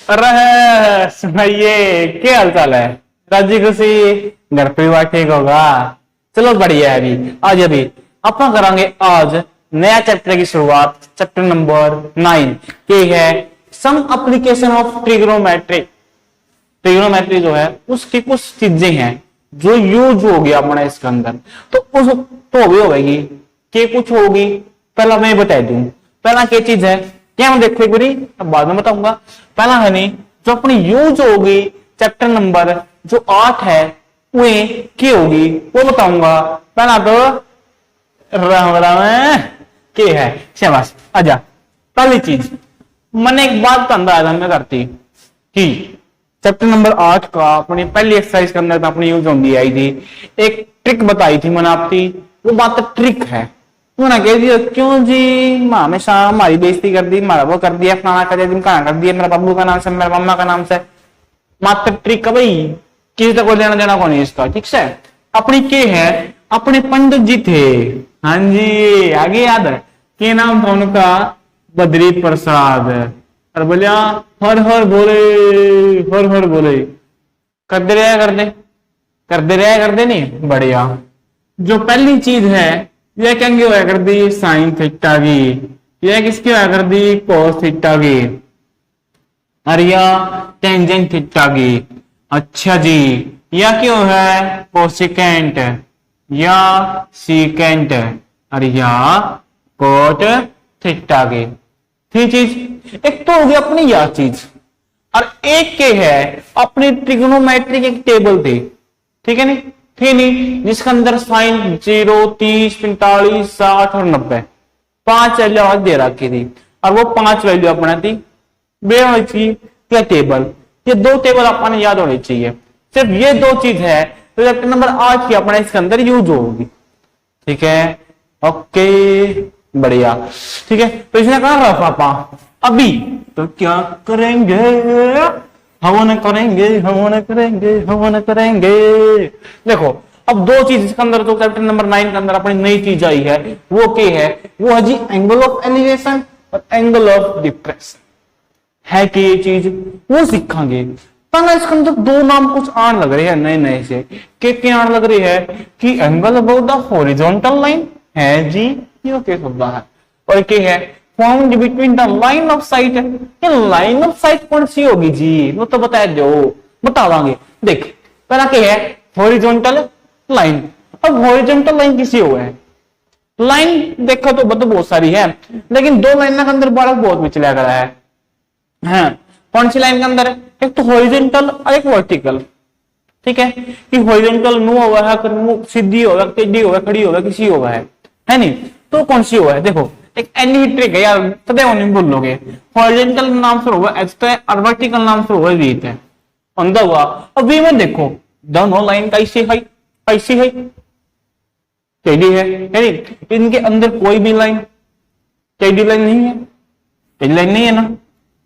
अरे सुनाइए, क्या हाल चाल है? राजी खुशी, घर परिवार ठीक होगा? चलो बढ़िया है। अभी अपन करांगे आज नया चैप्टर की शुरुआत। चैप्टर नंबर 9 ये है some application of trigonometry. Trigonometry जो है उसकी कुछ चीजें हैं जो यूज हो गया अपना इसके अंदर, तो उस तो भी होगी कि कुछ होगी। पहला मैं बता दूं, पहला क्या चीज है क्या हम देखो एक बारी, अब बाद में बताऊंगा। पहला है नहीं जो अपनी यूज होगी चैप्टर नंबर जो 8 है वे क्या होगी वो बताऊंगा। पहला तो राम राम के है शाबाश। आजा पहली चीज मैंने एक बात का अंदाजा में करती कि चैप्टर नंबर 8 का अपनी पहली एक्सरसाइज के अंदर अपनी यूज होंगी आई थी, एक ट्रिक बताई थी मैंने आपकी। वो बात ट्रिक है, उन्होंने कह दिया क्यों जी हमेशा हमारी बेइज्जती कर दी, हमारा वो कर दिया, फलाना कर दिया, ढिमकाना कर दिया, मेरा बाबू का नाम से मेरा मम्मा का नाम से। मात्र ट्रिक है भाई, किसी तक कोई लेना देना कौन है इसका। ठीक है, अपनी के है अपने पंडित जी थे, हाँ जी आगे याद है के नाम था उनका बद्री प्रसाद। और बोलिया हर हर बोले, हर हर बोले, कर दे रहे कर दे कर दे रहे कर दे नहीं बढ़िया। जो पहली चीज है यह क्या होया कर दी साइन थीटा की, यह किसकी होया कर दी कोस थीटा की, और यह टेंजेंट थीटा की। अच्छा जी, यह क्यों है कोसिकेंट या सीकेंट, और यह कोट थीटा की। थी चीज एक तो हो गई अपनी यह चीज, और एक के है अपनी ट्रिग्नोमेट्री की एक टेबल थी, ठीक है नहीं थी नहीं, जिसके अंदर साइन 0, 30, 45, 60 और 90 5 वैल्यू दे रखी थी, और वो 5 वैल्यू अपना थी बे होनी चाहिए क्या टेबल। ये दो टेबल अपने याद होनी चाहिए, सिर्फ ये दो चीज है तो चैप्टर नंबर 8 की अपना इसके अंदर यूज होगी। ठीक है ओके बढ़िया। ठीक है तो इसने कहा पापा अभी तो क्या करेंगे, हवन करेंगे हवन करेंगे हवन करेंगे। देखो अब दो चीज इसके अंदर जो चैप्टर नंबर 9 के अंदर अपनी नई चीज आई है वो क्या है, वो है जी एंगल ऑफ एलिवेशन और एंगल ऑफ डिप्रेशन है कि ये चीज वो सीखेंगे। पहले इसके अंदर दो नाम कुछ आने लग रहे हैं नए नए से, के आने लग रही है कि angle about the horizontal line है जी, ये क्या शब्द है, और क्या है found between the line of site. ये लाइन ऑफ साइट कौन सी होगी जी, वो तो बता दो, बता देंगे। देख पहला क्या है हॉरिजॉन्टल लाइन। अब हॉरिजॉन्टल लाइन किसी हुआ है, लाइन देखो तो बहुत सारी है, लेकिन दो लाइन के अंदर बालक बहुत पिछला करा है। हाँ कौन सी लाइन के अंदर, एक तो हॉरिजॉन्टल और एक वर्टिकल। ठीक है कि हॉरिजॉन्टल मुंह हुआ है, सीधी होगा, टेढ़ी होगा, खड़ी होगा, किसी होगा है नहीं, तो कौन सी हुआ है। देखो एक एनी ट्रिक है यार, सदैव नहीं बोलोगे। हॉरिजॉन्टल नाम से होगा एच है और वर्टिकल नाम से होगा वी है, अंदर हुआ। अब वी में देखो दोनों लाइन कैसी है, कैसी है टेढ़ी है नहीं, इनके अंदर कोई भी लाइन टेढ़ी लाइन नहीं है, टेढ़ी लाइन नहीं है ना,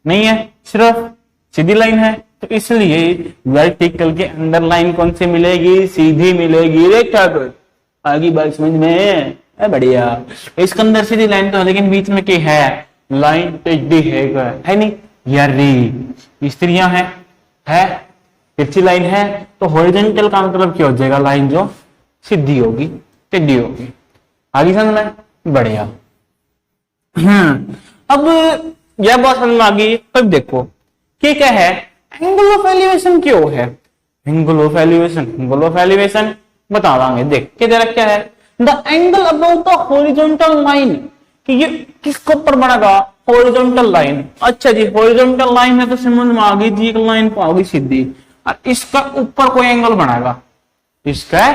नहीं है, सिर्फ सीधी लाइन है। तो इसलिए वर्टिकल के अंदर लाइन कौन सी मिलेगी, सीधी मिलेगी। रेक्टेंगल आगे बात समझ में बढ़िया। इसके अंदर सीधी लाइन तो है लेकिन बीच में क्या है लाइन टेढ़ी है नहीं यार रे, स्त्रियां है तिरछी लाइन है, तो हॉरिजॉन्टल का मतलब क्या हो जाएगा, लाइन जो सीधी होगी टेढ़ी होगी। आगे समझ में बढ़िया। अब यह बात समझ में आ गई। अब देखो क्या है एंगल ऑफ एलिवेशन क्यों है, angle of elevation, angle of elevation बता देंगे। देख क्या दे रखा है the angle about the horizontal line, कि ये किसके ऊपर बनेगा हॉरिजॉन्टल लाइन। अच्छा जी हॉरिजॉन्टल लाइन है तो समझ में आ गई जी, एक लाइन पाओगी सीधी और इसका ऊपर कोई एंगल बनाएगा, इसका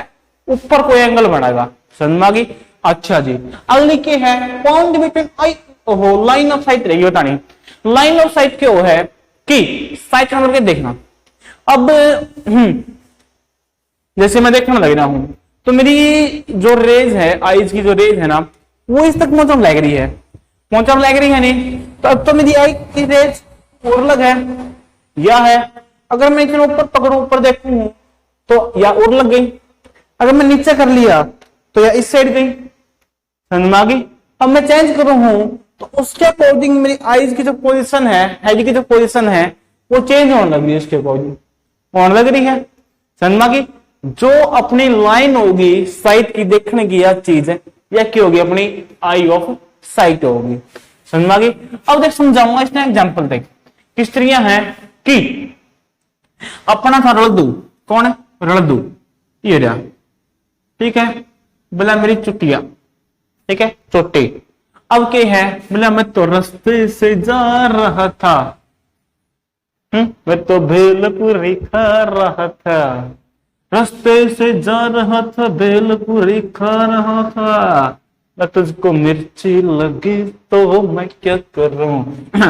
ऊपर कोई एंगल बनाएगा, समझ में आ गई। अच्छा जी अगली क्या है point between I line of site रहेगी बतानी। लाइन ऑफ साइट क्यों है कि साइट का मतलब देखना। अब जैसे मैं देखने लग रहा हूं तो मेरी जो रेज है आईज की जो रेज है ना वो इस तक पहुंचने लग रही है, पहुंचने लग रही है नहीं, तो अब तो मेरी आई की रेज और अलग है या है। अगर मैं इतना ऊपर पकड़ू ऊपर देखूं तो या और लग गई, अगर मैं नीचे कर लिया तो या इस साइड गई, समझ में आ गई। अब मैं चेंज करूं हूं तो उसके अकॉर्डिंग मेरी आईज की जो पोजीशन है, हेड की जो पोजीशन है वो चेंज होने लग रही है उसके अकॉर्डिंग, होने लग रही है। समझ की जो अपनी लाइन होगी साइट की देखने की यह चीज है, यह क्या होगी, अपनी आई ऑफ साइट होगी। समझ गई। अब देख समझाऊंगा इसमें एग्जांपल देख, किस तरह है कि अपना था रलदू, कौन है रलदू, ये रहा, ठीक है, बोला मेरी चुटिया, ठीक है चोटी। अब क्या है, बोला मैं तो रास्ते से जा रहा था, मैं तो भेलपुरी खा रहा था, रास्ते से जा रहा था, भेलपुरी खा रहा था, मैं तुझको मिर्ची लगी तो मैं क्या करूं।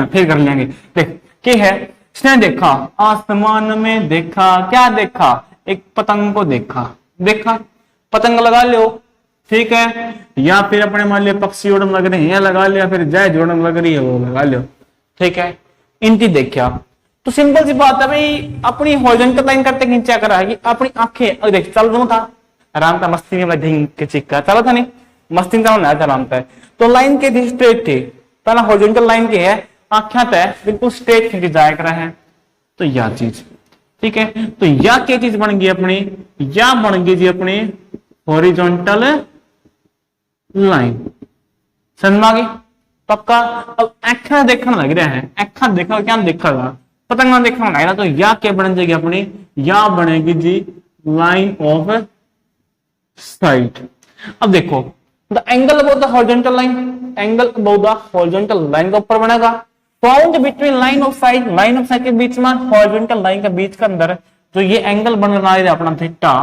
फिर कर लेंगे। देख क्या है, इसने देखा आसमान में, देखा क्या देखा, एक पतंग को देखा, देखा पतंग लगा लो, ठीक है, या फिर अपने मान लिया पक्षी उड़न लग रहे हैं लगा लिया, फिर जय उड़न लग रही है वो लगा लो, ठीक है, इनकी देखा। तो सिंपल सी बात है भाई, अपनी हॉरिजॉन्टल लाइन करते खींचा करा है, अपनी आंखें देख चल रहा था आराम था, मस्ती में ढींग के चिक्का चला था, नहीं मस्ती में आराम था, तो लाइन के थी स्ट्रेट थी, पहला हॉरिजॉन्टल लाइन की है, आंखें तय बिल्कुल स्ट्रेट खींच जाया करा है, तो यह चीज, ठीक है, तो यह क्या चीज बन गई अपनी, या बन गई जी अपनी हॉरिजॉन्टल लाइन। समझ में आ गई पक्का। अब आंखा देखने लग रहा है, आंखा देखा क्या देखा, पतंग देखना लग रहा, तो या क्या बन जाएगी अपनी, या बनेगी जी लाइन ऑफ साइट। अब देखो the angle about the horizontal line, angle about the horizontal line का ऊपर बनेगा, found between line of site, line of site के बीच में हॉरिजॉन्टल लाइन के बीच के अंदर जो ये एंगल बन रहा है अपना थीटा,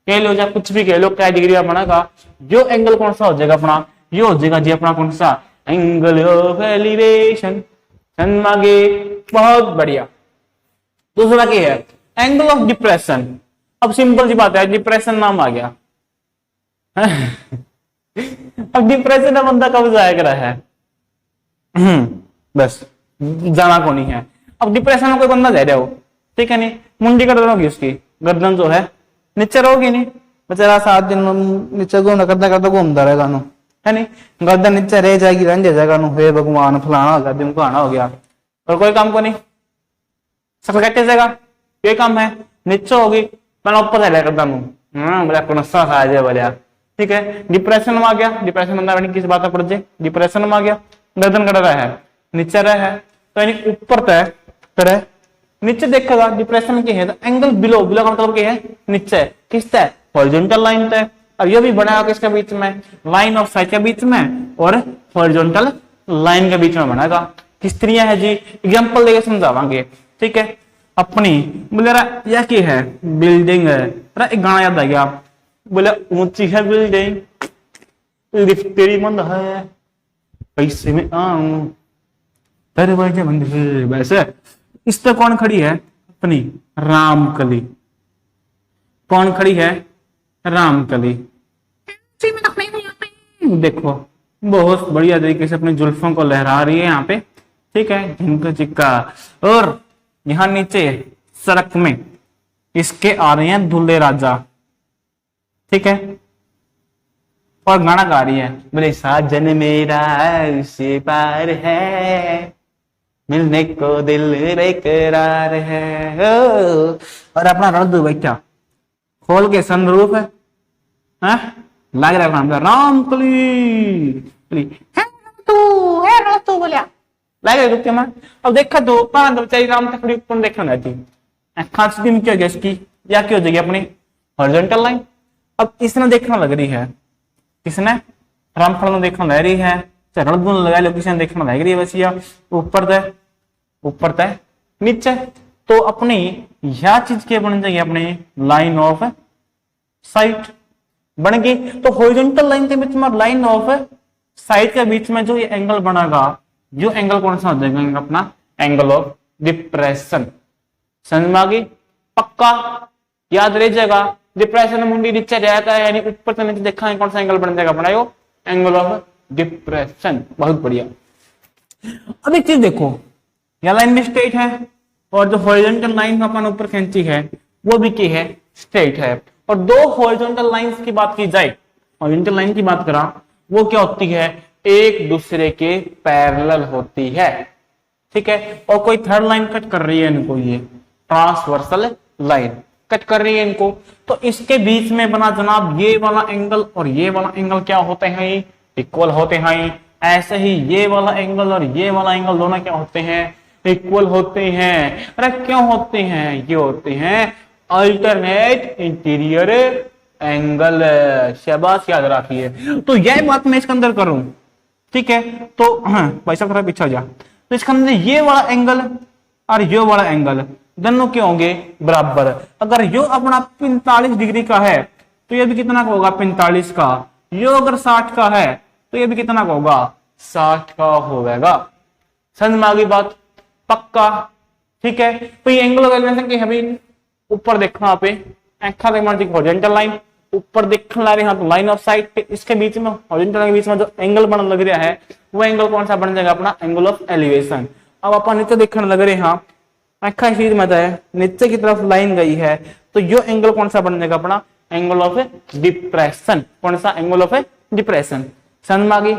कह लो या कुछ भी कह लो, क्या डिग्री बनेगा, जो एंगल कौन सा हो जाएगा अपना, ये हो जाएगा जी अपना कौन सा, एंगल ऑफ एलिवेशन। बहुत बढ़िया। दूसरा क्या है, एंगल ऑफ डिप्रेशन। अब सिंपल सी बात है, डिप्रेशन नाम आ गया। अब डिप्रेशन में बंदा कब जाया करा है, बस जाना को नहीं है। अब डिप्रेशन में कोई बंदा जा रहा हो, ठीक है, नहीं मुंडी गर्दन होगी उसकी, गर्दन जो है नीचे रहोगी नहीं, बेचारा 7 दिन नीचे घूमना करता करता घूमता रहेगा, है नहीं, गर्दन नीचे रह जाएगी, रंग जाएगा, हे भगवान फलाना हो गया, दिमकाना हो गया, और कोई काम को नहीं, सकल कैसे जाएगा, ये काम है, नीचे होगी मैं ऊपर चला गर्दन, बोला नशा खा जाए बोलिया, ठीक है। डिप्रेशन में आ गया, डिप्रेशन बंदा किस बात पर पड़ जाए, डिप्रेशन में आ गया, गर्दन कट रहा है, नीचे रहा है, तो यानी ऊपर तय करे, नीचे देखेगा, डिप्रेशन की है तो एंगल बिलो, बिलो का मतलब क्या है, नीचे, किस तय, हॉरिजॉन्टल लाइन तय। अब ये भी बनेगा किसके बीच में, लाइन ऑफ साइट के बीच में और हॉरिजॉन्टल लाइन के बीच में बनेगा। किस तरह है जी, एग्जांपल देके समझावांगे, ठीक है। अपनी बोले यह क्या है, बिल्डिंग है, एक गाना याद आ गया, बोले ऊंची है बिल्डिंग, लिफ्ट तेरी बंद है, पैसे में आऊं दरवाजा बंद है, वैसे इस पे कौन खड़ी है, अपनी रामकली। कौन खड़ी है, रामकली। देखो बहुत बढ़िया तरीके से अपने जुल्फों को लहरा रही है यहाँ पे, ठीक है, झिमका चिक्का। और यहाँ नीचे सड़क में इसके आ रहे हैं दूल्हे राजा, ठीक है, और गाना गा रही है, बोले साजन मेरा उसे पार है, मिलने को दिल बेकरार है। और अपना रद्दू बैठा खोल के सनरूफ है, लग रहा है रामकली है तू बोलिया लग रहा है। अब देखा तो बेचारी राम तकड़ी ऊपर देखना जाती खांसी में क्या गया इसकी, या क्या हो जाएगी अपनी हॉरिजॉन्टल लाइन। अब इसने देखना लग रही है, किसने, रामफल ने देखना लग रही है, चरण लगा लो, किसने देखना लग रही है, बस या ऊपर तय नीचे, तो अपनी यह चीज क्या बन जाएगी, अपनी लाइन ऑफ साइट बन गई। तो हॉरिजॉन्टल लाइन के बीच में और लाइन ऑफ साइट के बीच में जो ये एंगल बनेगा, जो एंगल कौन सा हो जाएगा अपना, एंगल ऑफ डिप्रेशन। समझ में आ गई पक्का, याद रह जाएगा। डिप्रेशन में मुंडी नीचे जाता है, यानी ऊपर से नीचे देखा है, कौन सा एंगल बन जाएगा अपना, यो एंगल ऑफ डिप्रेशन। बहुत बढ़िया। अब एक चीज देखो, यह लाइन भी स्ट्रेट है और जो हॉरिजॉन्टल लाइन अपन ऊपर खींची है वो भी की है, स्ट्रेट है। और दो हॉरिजॉन्टल लाइंस की बात की जाए, हॉरिजॉन्टल लाइन की बात करा, वो क्या होती है, एक दूसरे के पैरेलल होती है। ठीक है, और कोई थर्ड लाइन कट कर रही है इनको, ये ट्रांसवर्सल लाइन कट कर रही है इनको, तो इसके बीच में बना जनाब ये वाला एंगल और ये वाला एंगल क्या होते हैं, इक्वल होते हैं। ऐसे ही ये वाला एंगल और ये वाला एंगल दोनों क्या होते हैं, इक्वल होते हैं। अरे क्यों होते हैं, ये होते हैं अल्टरनेट इंटीरियर एंगल। शाबाश, याद रखिए। तो यह बात मैं इसके अंदर करूं, ठीक है, तो हाँ भाई साहब थोड़ा पीछे हो जा, तो इसके अंदर ये वाला एंगल और ये वाला एंगल दोनों के होंगे बराबर। अगर यो अपना 45 डिग्री का है तो ये भी कितना का होगा, 45 का। यो अगर 60 का है तो ये भी कितना का होगा, 60 का होगा। समझ में आ गई बात, पक्का, ठीक है। तो ये एंगल ऑफ एलिवेशन की है, ऊपर देखना यहाँ पे एंखा हॉरिजॉन्टल लाइन, ऊपर देखने ला रहे हैं तो लाइन ऑफ साइट, इसके बीच में हॉरिजॉन्टल लाइन के बीच में जो एंगल बनने लग रहा है वो एंगल कौन सा बन जाएगा, अपना एंगल ऑफ एलिवेशन। अब अपन नीचे देखने लग रहे हैं, आखा चीज मत है, नीचे की तरफ लाइन गई है तो यो एंगल कौन सा बन जाएगा, अपना एंगल ऑफ डिप्रेशन। कौन सा, एंगल ऑफ डिप्रेशन। समझ में आ गई,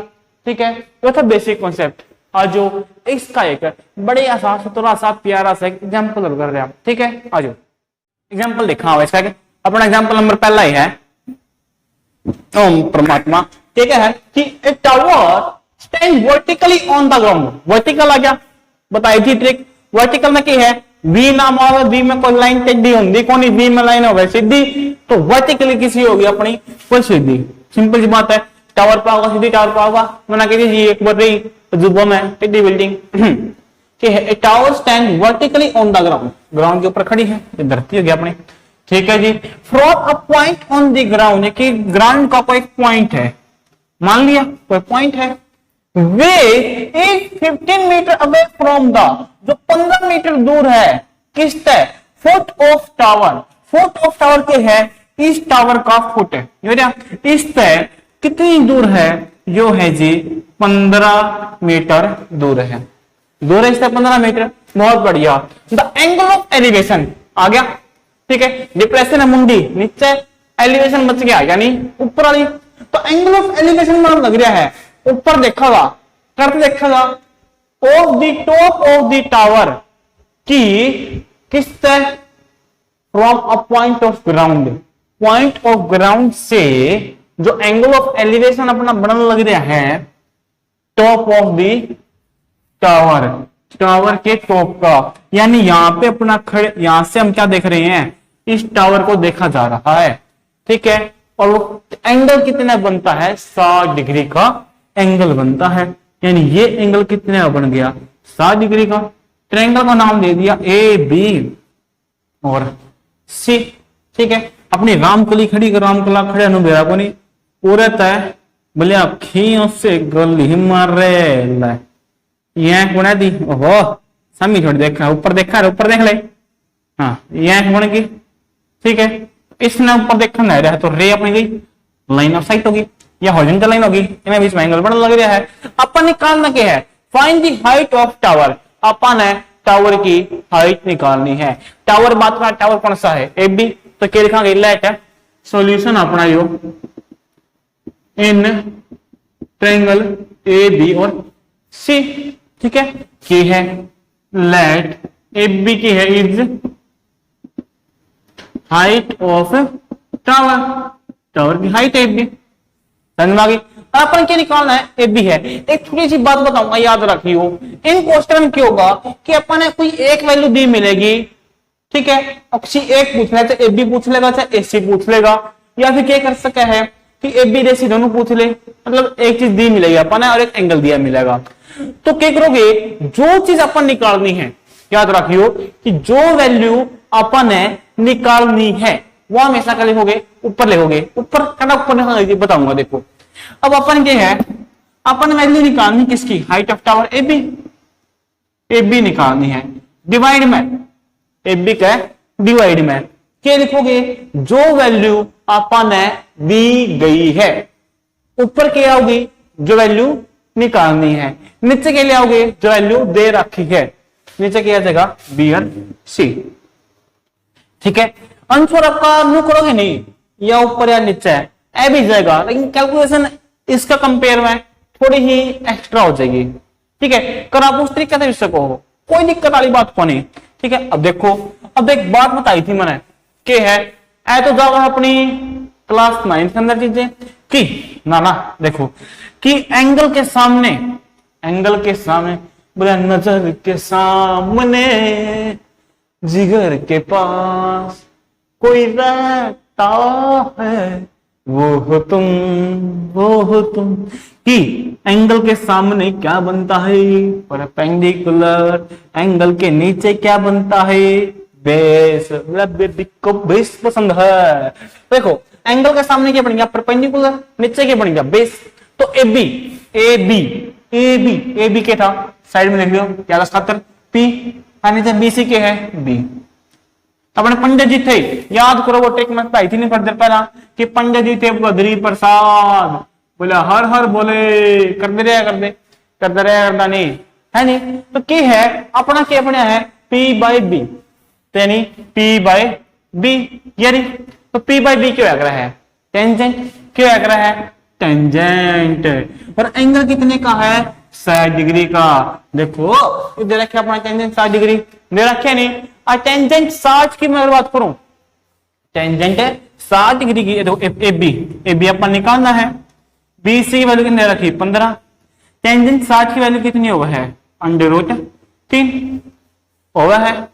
ठीक है। ये था बेसिक कॉन्सेप्ट। आज जो इसका एक बड़े आसान थोड़ा सा प्यारा सा एग्जाम्पल कर रहे हैं, ठीक है। आज एग्जाम्पल देखा हुआ इसका, अपना एग्जाम्पल नंबर पहला ही है, ओम परमात्मा, ठीक है, कि a tower stand vertically on the ground. Vertical आ गया, बताई थी ट्रिक। वर्टिकल में क्या है, वी नाम आवे, वी में कोई लाइन टेढ़ी होंगी, कोई वी में लाइन होवे सीधी, तो वर्टिकली किसी होगी अपनी कोई सीधी। सिंपल सी बात है, टावर पे होगा सीधी, टावर पे होगा मना कीजिए जी, एक बार रही जुबो में टेढ़ी बिल्डिंग, ठीक है। ए tower stand vertically on the ground, ground के ऊपर खड़ी है, ये धरती होगी अपनी, ठीक है जी। From a point on the ground, कि ग्राउंड का कोई पॉइंट है, मान लिया कोई पॉइंट है, way is 15 metre away from the, जो 15 मीटर दूर है किस है, foot of tower. Foot of tower के है, इस टावर का फुट है, इस तय कितनी दूर है, जो है जी 15 मीटर दूर है, दूर है इससे 15 मीटर। बहुत बढ़िया। द एंगल ऑफ एलिवेशन आ गया, ठीक है। डिप्रेशन है मुंडी नीचे, एलिवेशन बच गया यानी ऊपर वाली, तो एंगल ऑफ एलिवेशन मतलब लग रहा है ऊपर देखेगा, करते देखेगा of the top of the tower की किस तरह, from a point of ground, point of ground से जो एंगल ऑफ एलिवेशन अपना बनने लग रहा है top of the tower, tower के टॉप का, यानी यहां पे अपना खड़े, यहां से हम क्या देख रहे हैं, इस टावर को देखा जा रहा है, ठीक है। और वो एंगल कितना बनता है, 60 डिग्री का एंगल बनता है, यानी ये एंगल कितने का बन गया, 60 डिग्री का। ट्रायंगल का नाम दे दिया ए बी और सी, ठीक है। अपनी रामकली खड़ी कर, रामकला खड़े अनुभेरा को नहीं उरत है बोले अखियों से गली मार रहे, यह गुणा दी, ओहो समी छोड़ देखा, ऊपर देखा, ऊपर देख ले, हाँ यह गुण की, ठीक है। इसने ऊपर देखा नहीं रहा तो रे अपनी गई, लाइन ऑफ साइट होगी या हॉरिजॉन्टल लाइन होगी, इनमें बीच में एंगल बड़ा लग रहा है। अपन निकालना क्या है, find the height of tower. अपन है टावर की हाइट निकालनी है। टावर बात का टावर कौन सा है, ए बी, तो क्या लिखा लेट है सॉल्यूशन अपना यो इन ट्रायंगल ए बी और सी, ठीक है। की है लेट ए बी की है is height of tower, tower की हाइट ए बी, समझ में आ गई। अपन क्या निकालना है, ए बी है। एक छोटी सी बात बताऊंगा, याद रखियो, इन क्वेश्चन में क्या होगा कि अपन ने कोई एक वैल्यू दी मिलेगी, ठीक है, और किसी एक पूछ ले, चाहे ए बी पूछ लेगा चाहे ए सी पूछ लेगा, या फिर क्या कर सकता है कि ए बी सी दोनों पूछ ले, मतलब एक चीज दी मिलेगी अपन और एक एंगल दिया मिलेगा। तो क्या करोगे, जो चीज अपन निकालनी है, याद रखियो कि जो वैल्यू अपन ने निकालनी है वो हमेशा क्या लिखोगे, ऊपर लिखोगे, ऊपर कहना ऊपर बताऊंगा। देखो अब अपन क्या है, अपन वैल्यू निकालनी किसकी, height of tower A B, A B निकालनी है, डिवाइड में ए बी का डिवाइड में क्या लिखोगे, जो वैल्यू अपन ने दी गई है, ऊपर क्या आओगी जो वैल्यू निकालनी है, नीचे के लिए आओगे जो वैल्यू दे रखी है, नीचे क्या जाएगा बी और सी, ठीक है। आंसर आपका नु करोगे नहीं, या ऊपर या नीचे है ए भी जाएगा, लेकिन कैलकुलेशन इसका कंपेयर में थोड़ी ही एक्स्ट्रा हो जाएगी, ठीक है, कर आप उस तरीके से लिख सको, कोई दिक्कत वाली बात को नहीं। ठीक है, अब देखो, अब एक बात बताई थी मैंने कि है ऐ तो जाओ अपनी क्लास 9 के अंदर चीजें कि ना देखो कि एंगल के सामने बोला नजर के सामने जिगर के पास कोई रहता है, वो हो तुम कि एंगल के सामने क्या बनता है, परपेंडिकुलर। एंगल के नीचे क्या बनता है, बेस। बेबी को बेस पसंद है। देखो एंगल के सामने क्या बन गया, परपेंडिकुलर, नीचे क्या बन गया, बेस। तो ए बी के था, साइड में लिख लो क्या था, खातर पी, नीचे बीसी के है बी। अपने पंडित जी थे, याद करो वो टेक में बताई थी नहीं थोड़ी देर पहला कि पंडित जी थे बद्री प्रसाद, बोले हर हर बोले करते रहे नहीं है नहीं। तो क्या है अपना, क्या अपना है P बाई बी, यानी P बाई बी, यानी तो P बाई बी क्यों आकर है, टेंजेंट। क्यों आकर है, टेंजेंट। और एंगल कितने का है, 60 डिग्री का। देखो इधर रखे अपना टेंजेंट 60 डिग्री दे रखे नहीं, और टेंजेंट 60 की मैं बात करूं, टेंजेंट 60 डिग्री की। देखो ए बी अपन निकालना है, बी सी की वैल्यू कितनी रखी 15, टेंजेंट 60 की वैल्यू कितनी होगा है √3 होगा है,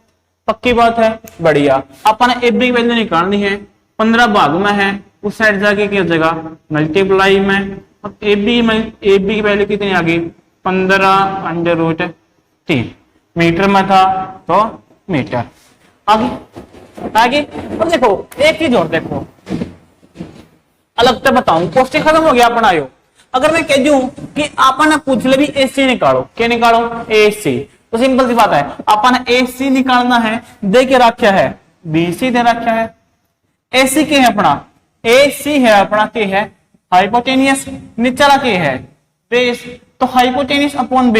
पक्की बात है, बढ़िया। अपन ए बी की वैल्यू निकालनी है, 15 भाग में है, उस साइड जाके क्या हो जाएगा मल्टीप्लाई में, और ए बी की वैल्यू कितनी आ गई 15√3 मीटर में था तो मीटर आगे। और देखो एक चीज और देखो, अलग से बताऊं, क्वेश्चन खत्म हो गया अपना आयो। अगर मैं कह दूं कि आपने पूछ ले भी एसी निकालो, क्या निकालो, एसी, तो सिंपल सी बात है, अपन एसी निकालना है, दे के रखा है बीसी दे रखा है। एसी के है अपना, एसी है अपना के है हाइपोटेनियस, निचला के है बेस, तो हाइपोटेनियस अपॉन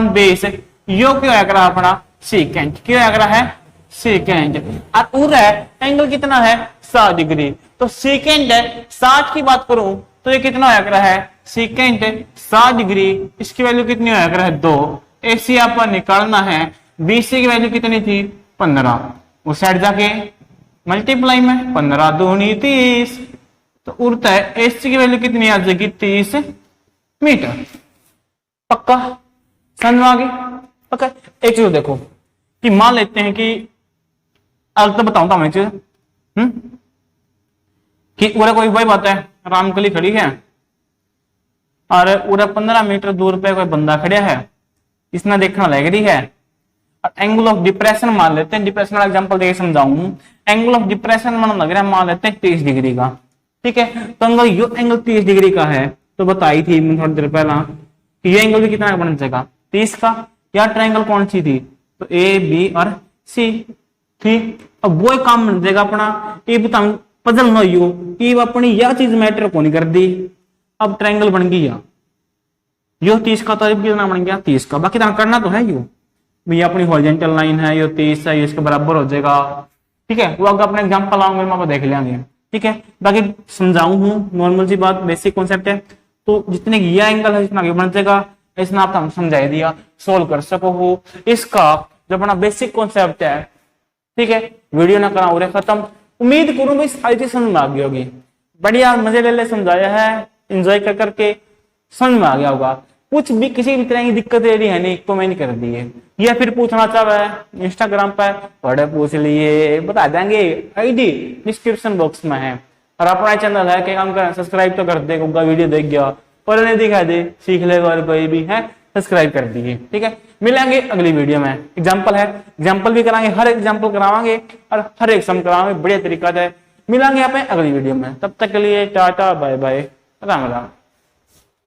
बेस, यो क्यों आकर अपना सेकेंड, क्यों आकर है सेकेंड। और उर है एंगल कितना है 60 डिग्री, तो सेकेंड है 60 की बात करूं तो ये कितना आकर है सेकेंड 60 डिग्री, इसकी वैल्यू कितनी आकर है 2। एसी आपको निकालना है, बीसी की वैल्यू कितनी थी 15, उस साइड जाके मल्टीप्लाई में 15 दूनी 30, तो उड़ता है एसी की वैल्यू कितनी आ जाएगी 30 मीटर। पक्का समझ में आ गई, पक्का। एक चीज देखो कि मान लेते हैं कि अलग तो बताऊंगा मैं चीज कि उरा कोई भाई बात है, रामकली खड़ी है और उरा 15 मीटर दूर पे कोई बंदा खड़ा है, इसने देखना लग रही है। एंगल ऑफ डिप्रेशन मान लेते हैं, डिप्रेशन वाला एग्जांपल देके समझाऊं। एंगल ऑफ डिप्रेशन मन लग रहा है, मान लेते हैं 30 डिग्री का, ठीक है। तो अगर ये एंगल 30 डिग्री का है तो बताई थी मैंने थोड़ी देर पहला कि ये एंगल भी कितना बन जाएगा 30 का। या ट्रायंगल कौन सी थी, तो ए बी और सी थी। अब वो काम बन जाएगा अपना, ये बताऊं पजल न हो कि अपनी यह चीज मैटर को नहीं कर दी। अब ट्रायंगल बन गया यो 30 का, तो कितना बन गया 30 का। बाकी करना तो है यू भैया, अपनी हॉरिजॉन्टल लाइन है, ये 30 है, ये इसके बराबर हो जाएगा, ठीक है। वो अगर अपने एग्जांपल आऊंगे मैं देख लेंगे, ठीक है। बाकी समझाऊं हूँ, नॉर्मल सी बात, बेसिक कॉन्सेप्ट है। तो जितने ये एंगल है जितना आगे बन जाएगा, इसने आप हम समझाई दिया, सोल्व कर सको हो इसका जो अपना बेसिक कॉन्सेप्ट है, ठीक है। वीडियो ना करा और खत्म। उम्मीद करूं भाई सारी चीज समझ में आ गई होगी, बढ़िया मजे ले समझाया है, एंजॉय कर करके समझ में आ गया होगा। कुछ भी किसी भी तरह की दिक्कत रही है नहीं, कमेंट कर दिए, या फिर पूछना चाह रहा है इंस्टाग्राम पर थोड़े पूछ लिए, बता देंगे, आईडी डिस्क्रिप्शन बॉक्स में है। और अपना चैनल है, क्या काम करें, सब्सक्राइब तो कर देगा, वीडियो देख गया पर नहीं दिखा दे, सीख लेगा और कोई भी है, सब्सक्राइब कर दीजिए, ठीक है। मिलेंगे अगली वीडियो में, एग्जाम्पल है, एग्जाम्पल भी कराएंगे, हर एग्जाम्पल करावाएंगे और हर एक सम करावाएंगे बढ़िया तरीका से। मिलेंगे यहाँ पे अगली वीडियो में, तब तक के लिए tata bye bye, Ram Ram.